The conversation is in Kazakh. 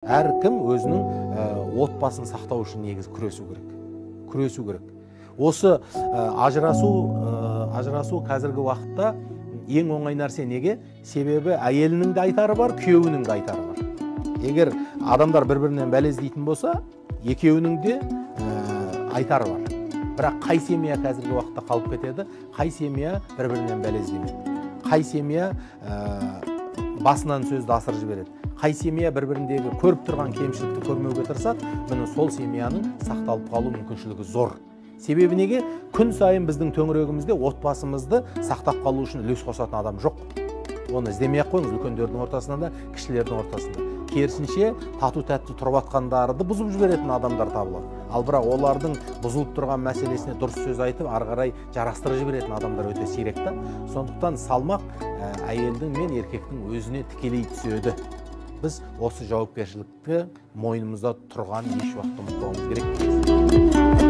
Әркім өзінің отбасын сақтау үшін негіз күресу керек. Осы ажырасу қазіргі уақытта ең оңай нәрсе неге? Себебі әйелінің де айтары бар, күйеуінің де айтары бар. Егер адамдар бір-бірінен бәле іздейтін болса, екеуінің де айтары бар. Бірақ қай семья қазіргі уақытта қалып кетеді, қай семья бір-бірінен бәле іздемейді. Қай семья басынан сөзді асырып жібереді. Қай семья бір-біріндегі көріп тұрған кемшілікті көрмеуге тырысады, міне сол семьяның сақталып қалу мүмкіншілігі зор. Себебі неге? Күн сайын біздің төңірегімізде отбасымызды сақтап қалу үшін үлес қосатын адам жоқ. Оны іздемей-ақ қойыңыз, үлкендердің ортасында да, кішілердің ортасында. Керісінше, тату-тәтті тұрып атқандарды бұзып жіберетін адамдар табылады. Ал бірақ олардың бұзылып тұрған мәселесіне дұрыс сөз айтып, ары қарай жарастырып жіберетін адамдар өте сирек та. Сондықтан салмақ әйелдің мен еркектің өзіне тікелей түседі. Біз осы жауапкершілікті мойнымызда тұрған еш уақытта ұмытпауымыз керек.